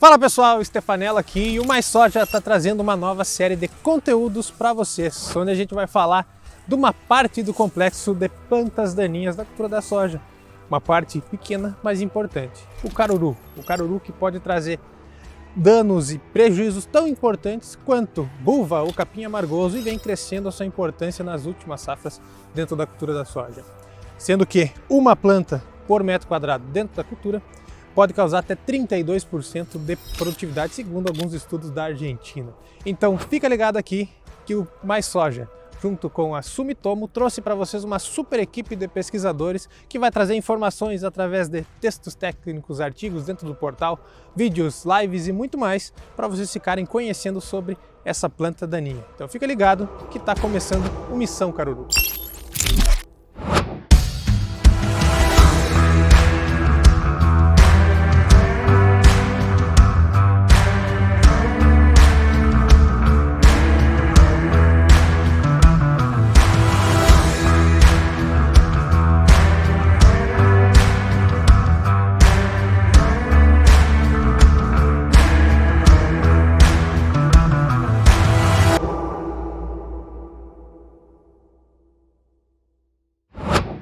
Fala pessoal, Stefanella aqui e o Mais Soja está trazendo uma nova série de conteúdos para vocês, onde a gente vai falar de uma parte do complexo de plantas daninhas da cultura da soja. Uma parte pequena, mas importante, o caruru. O caruru que pode trazer danos e prejuízos tão importantes quanto buva ou capim amargoso e vem crescendo a sua importância nas últimas safras dentro da cultura da soja. Sendo que uma planta por metro quadrado dentro da cultura pode causar até 32% de produtividade, segundo alguns estudos da Argentina. Então fica ligado aqui que o Mais Soja, junto com a Sumitomo, trouxe para vocês uma super equipe de pesquisadores que vai trazer informações através de textos técnicos, artigos dentro do portal, vídeos, lives e muito mais para vocês ficarem conhecendo sobre essa planta daninha. Então fica ligado que está começando o Missão Caruru.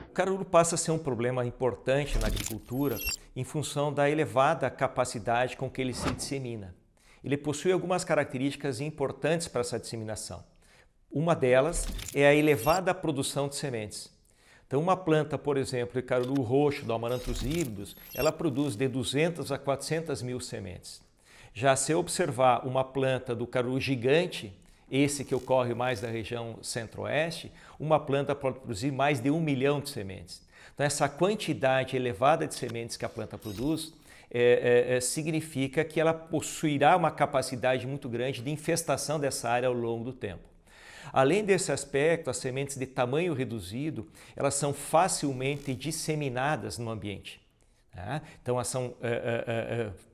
O caruru passa a ser um problema importante na agricultura em função da elevada capacidade com que ele se dissemina. Ele possui algumas características importantes para essa disseminação. Uma delas é a elevada produção de sementes. Então, uma planta, por exemplo, de caruru roxo, do Amaranthus híbridos, ela produz de 200 a 400 mil sementes. Já se observar uma planta do caruru gigante, esse que ocorre mais na região centro-oeste, uma planta pode produzir mais de 1 milhão de sementes. Então, essa quantidade elevada de sementes que a planta produz significa que ela possuirá uma capacidade muito grande de infestação dessa área ao longo do tempo. Além desse aspecto, as sementes de tamanho reduzido, elas são facilmente disseminadas no ambiente. Então, elas são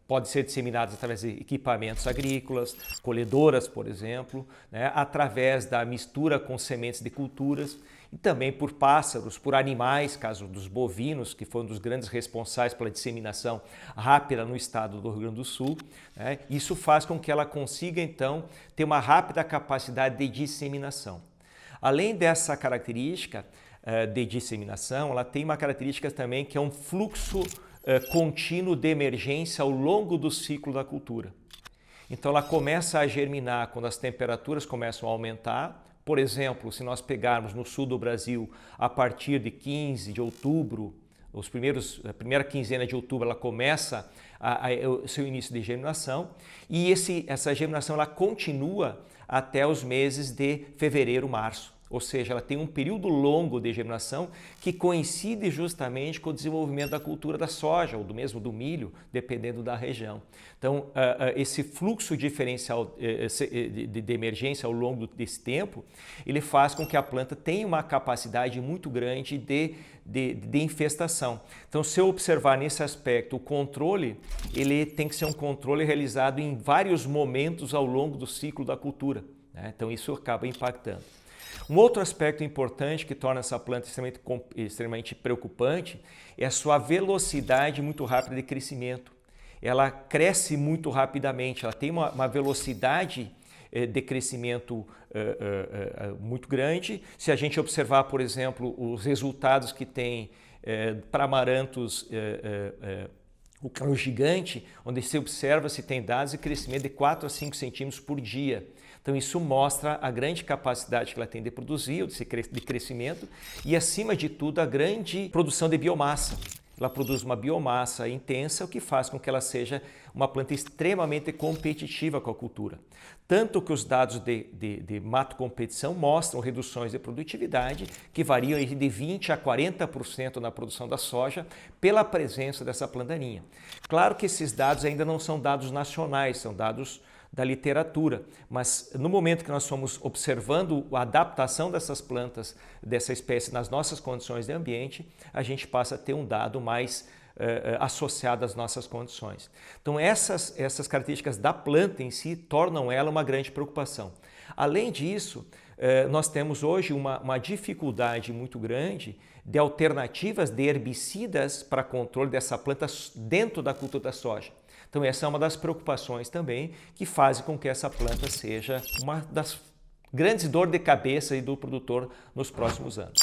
podem ser disseminadas através de equipamentos agrícolas, colhedoras, por exemplo, através da mistura com sementes de culturas e também por pássaros, por animais, caso dos bovinos, que foi um dos grandes responsáveis pela disseminação rápida no estado do Rio Grande do Sul. Isso faz com que ela consiga, então, ter uma rápida capacidade de disseminação. Além dessa característica de disseminação, ela tem uma característica também que é um fluxo contínuo de emergência ao longo do ciclo da cultura. Então ela começa a germinar quando as temperaturas começam a aumentar. Por exemplo, se nós pegarmos no sul do Brasil, a partir de 15 de outubro, a primeira quinzena de outubro, ela começa o seu início de germinação e essa germinação ela continua até os meses de fevereiro, março. Ou seja, ela tem um período longo de germinação que coincide justamente com o desenvolvimento da cultura da soja ou mesmo do milho, dependendo da região. Então, esse fluxo diferencial de emergência ao longo desse tempo, ele faz com que a planta tenha uma capacidade muito grande de infestação. Então, se eu observar nesse aspecto o controle, ele tem que ser um controle realizado em vários momentos ao longo do ciclo da cultura. Então, isso acaba impactando. Um outro aspecto importante que torna essa planta extremamente preocupante é a sua velocidade muito rápida de crescimento. Ela cresce muito rapidamente, ela tem uma velocidade de crescimento muito grande. Se a gente observar, por exemplo, os resultados que tem para Amaranthus, o caruru gigante, onde se observa se tem dados de crescimento de 4 a 5 centímetros por dia. Então isso mostra a grande capacidade que ela tem de produzir, de crescimento e, acima de tudo, a grande produção de biomassa. Ela produz uma biomassa intensa, o que faz com que ela seja uma planta extremamente competitiva com a cultura. Tanto que os dados de mato competição mostram reduções de produtividade que variam de 20% a 40% na produção da soja pela presença dessa planta daninha. Claro que esses dados ainda não são dados nacionais, são dados da literatura, mas no momento que nós fomos observando a adaptação dessas plantas, dessa espécie nas nossas condições de ambiente, a gente passa a ter um dado mais associado às nossas condições. Então essas características da planta em si tornam ela uma grande preocupação. Além disso, nós temos hoje uma dificuldade muito grande de alternativas de herbicidas para controle dessa planta dentro da cultura da soja. Então essa é uma das preocupações também que fazem com que essa planta seja uma das grandes dores de cabeça do produtor nos próximos anos.